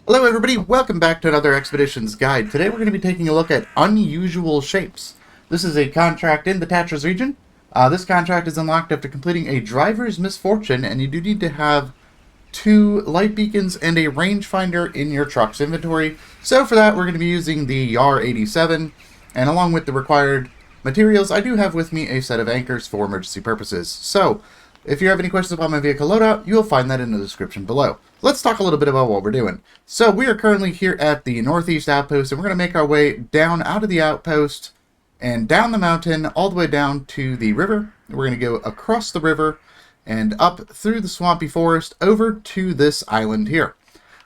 Hello everybody, welcome back to another Expeditions Guide. Today we're going to be taking a look at Unusual Shapes. This is a contract in the Tatras region. This contract is unlocked after completing a driver's misfortune, and you do need to have 2 light beacons and a rangefinder in your truck's inventory. So for that we're going to be using the YAR 87, and along with the required materials, I do have with me a set of anchors for emergency purposes. So if you have any questions about my vehicle loadout, you'll find that in the description below. Let's talk a little bit about what we're doing. So we are currently here at the northeast outpost, and we're going to make our way down out of the outpost and down the mountain all the way down to the river. We're going to go across the river and up through the swampy forest over to this island here.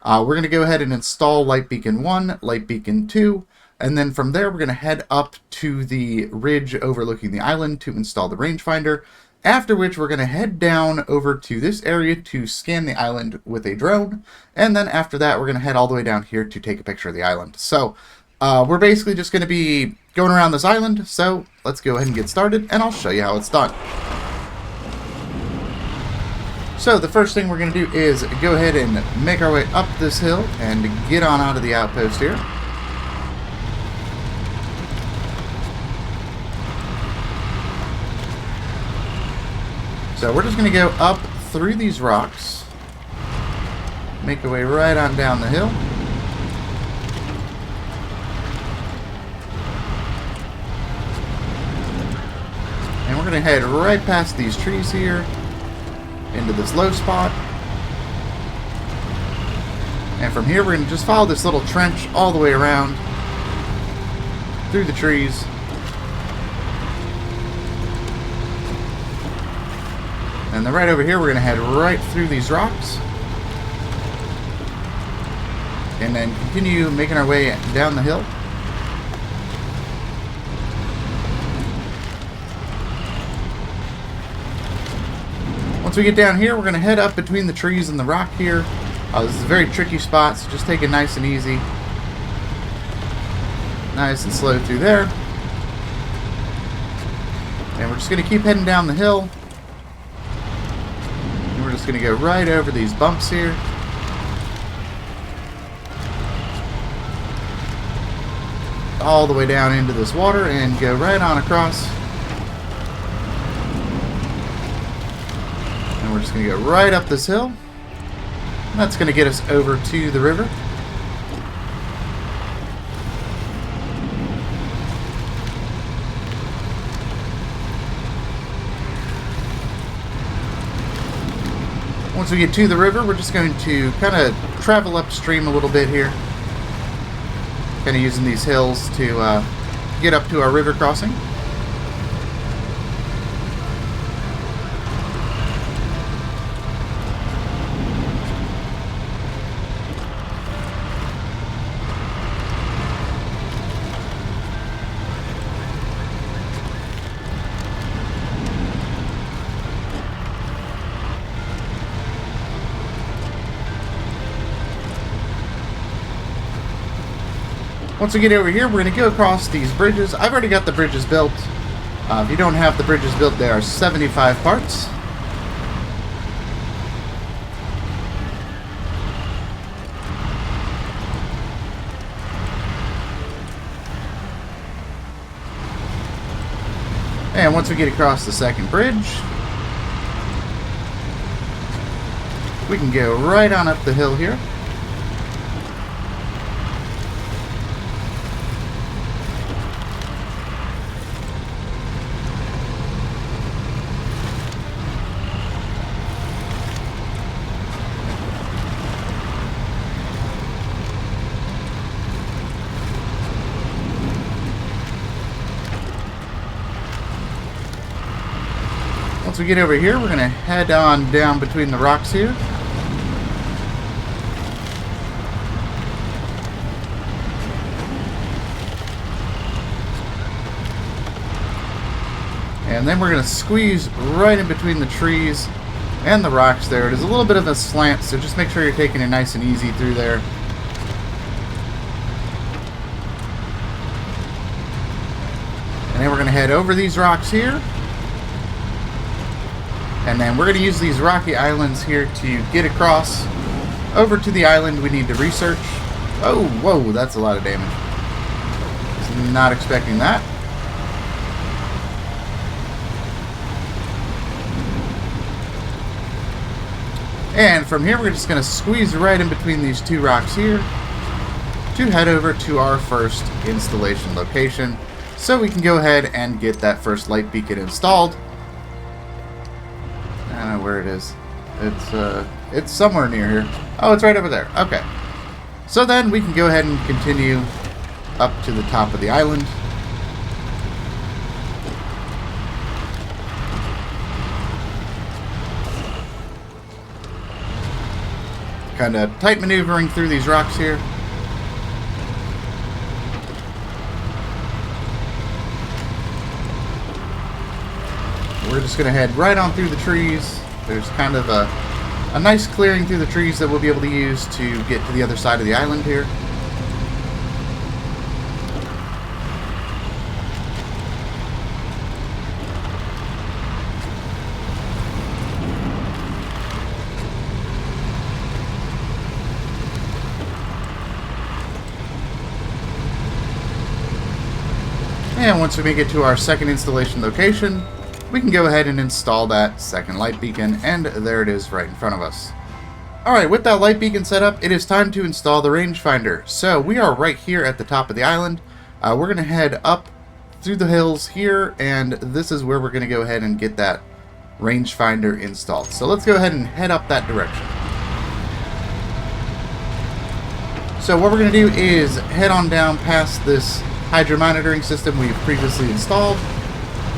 We're going to go ahead and install Light Beacon 1, Light Beacon 2, and then from there we're going to head up to the ridge overlooking the island to install the rangefinder. After which we're going to head down over to this area to scan the island with a drone. And then after that we're going to head all the way down here to take a picture of the island. So we're basically just going to be going around this island. So let's go ahead and get started and I'll show you how it's done. So the first thing we're going to do is go ahead and make our way up this hill and get on out of the outpost here. So we're just going to go up through these rocks, make our way right on down the hill. And we're going to head right past these trees here into this low spot. And from here we're going to just follow this little trench all the way around through the trees. And then right over here, we're going to head right through these rocks. And then continue making our way down the hill. Once we get down here, we're going to head up between the trees and the rock here. This is a very tricky spot, so just take it nice and easy. Nice and slow through there. And we're just going to keep heading down the hill. We're just going to go right over these bumps here. All the way down into this water and go right on across. And we're just going to go right up this hill. And that's going to get us over to the river. Once we get to the river, we're just going to kind of travel upstream a little bit here. Kind of using these hills to get up to our river crossing. Once we get over here, we're going to go across these bridges. I've already got the bridges built. If you don't have the bridges built, there are 75 parts. And once we get across the second bridge, we can go right on up the hill here. Once we get over here, we're going to head on down between the rocks here. And then we're going to squeeze right in between the trees and the rocks there. It is a little bit of a slant, so just make sure you're taking it nice and easy through there. And then we're going to head over these rocks here. And then we're going to use these rocky islands here to get across Over to the island we need to research. Oh, whoa, that's a lot of damage. Was not expecting that. And from here we're just going to squeeze right in between these two rocks here to head over to our first installation location so we can go ahead and get that first light beacon installed. I don't know where it is. It's somewhere near here. Oh, it's right over there. Okay. So then we can go ahead and continue up to the top of the island. Kind of tight maneuvering through these rocks here. We're just going to head right on through the trees. There's kind of a nice clearing through the trees that we'll be able to use to get to the other side of the island here. And once we make it to our second installation location, we can go ahead and install that second light beacon, and there it is right in front of us. Alright, with that light beacon set up, it is time to install the rangefinder. So we are right here at the top of the island. We're going to head up through the hills here, and this is where we're going to go ahead and get that rangefinder installed. So let's go ahead and head up that direction. So what we're going to do is head on down past this hydro monitoring system we've previously installed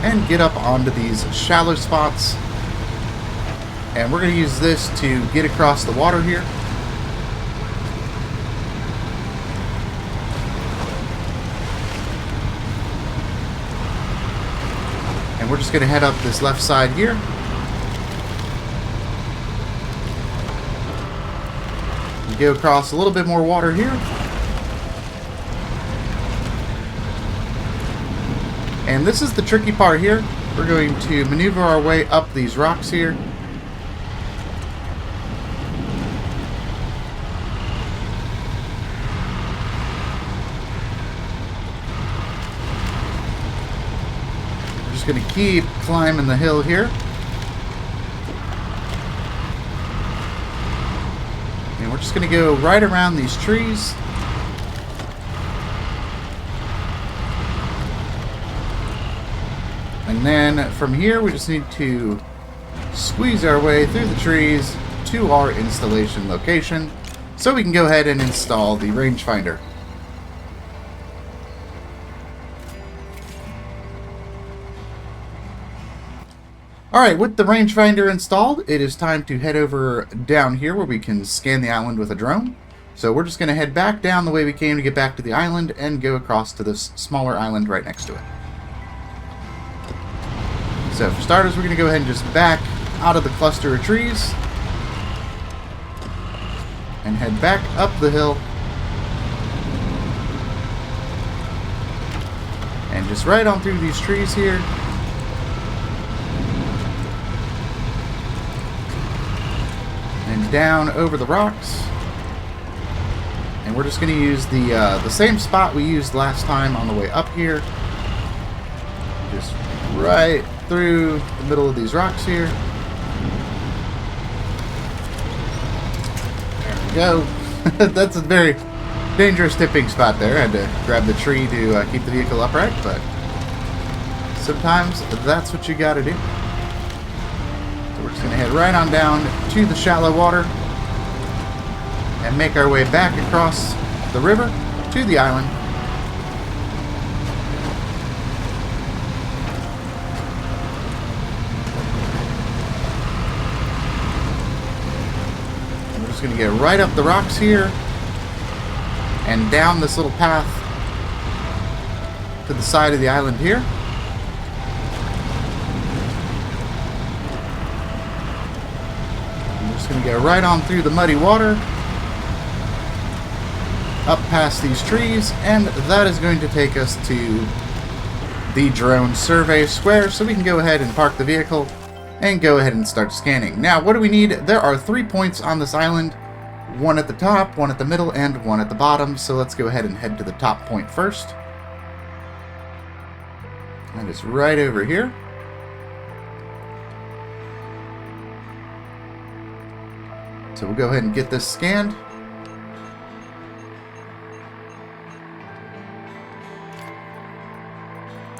and get up onto these shallow spots, and we're going to use this to get across the water here. And we're just going to head up this left side here. And go across a little bit more water here. And this is the tricky part here. We're going to maneuver our way up these rocks here. We're just going to keep climbing the hill here. And we're just going to go right around these trees. And then from here we just need to squeeze our way through the trees to our installation location so we can go ahead and install the rangefinder. Alright, with the rangefinder installed, it is time to head over down here where we can scan the island with a drone. So we're just going to head back down the way we came to get back to the island and go across to this smaller island right next to it. So for starters, we're going to go ahead and just back out of the cluster of trees and head back up the hill and just right on through these trees here. And down over the rocks. And we're just going to use the same spot we used last time on the way up here. Just right through the middle of these rocks here. There we go. That's a very dangerous tipping spot there. I had to grab the tree to keep the vehicle upright, but sometimes that's what you gotta do. So we're just gonna head right on down to the shallow water and make our way back across the river to the island. Going to get right up the rocks here and down this little path to the side of the island here. I'm just going to get right on through the muddy water, up past these trees, and that is going to take us to the drone survey square so we can go ahead and park the vehicle and go ahead and start scanning. Now, what do we need? There are 3 points on this island one at the top, one at the middle, and one at the bottom. So let's go ahead and head to the top point first. That is right over here. So we'll go ahead and get this scanned.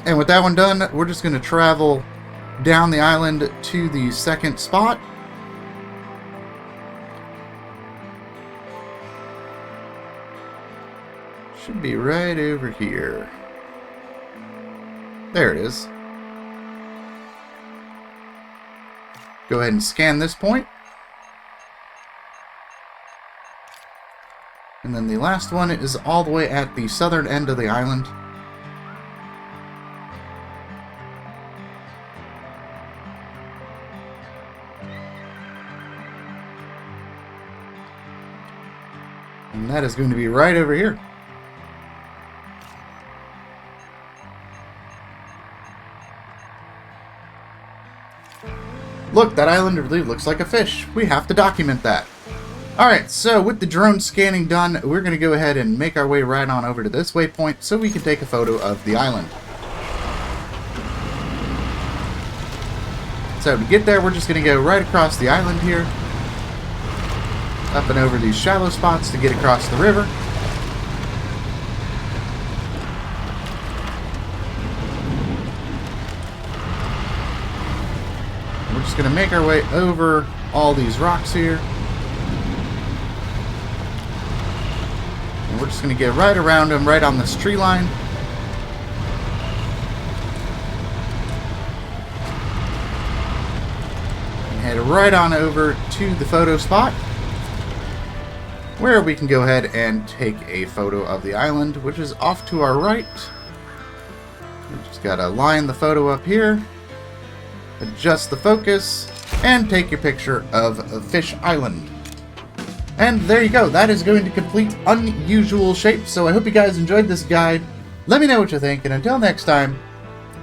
And with that one done, we're just going to travel down the island to the second spot. Should be right over here. There it is. Go ahead and scan this point. And then the last one is all the way at the southern end of the island. And that is going to be right over here. Look, that island really looks like a fish. We have to document that. Alright, so with the drone scanning done, we're going to go ahead and make our way right on over to this waypoint so we can take a photo of the island. So to get there, we're just going to go right across the island here. Up and over these shallow spots to get across the river. And we're just going to make our way over all these rocks here. And we're just going to get right around them, right on this tree line. And head right on over to the photo spot, where we can go ahead and take a photo of the island, which is off to our right. We just gotta line the photo up here, adjust the focus, and take your picture of Fish Island. And there you go. That is going to complete Unusual Shapes. So I hope you guys enjoyed this guide. Let me know what you think, and until next time,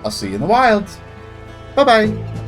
I'll see you in the wilds. Bye-bye.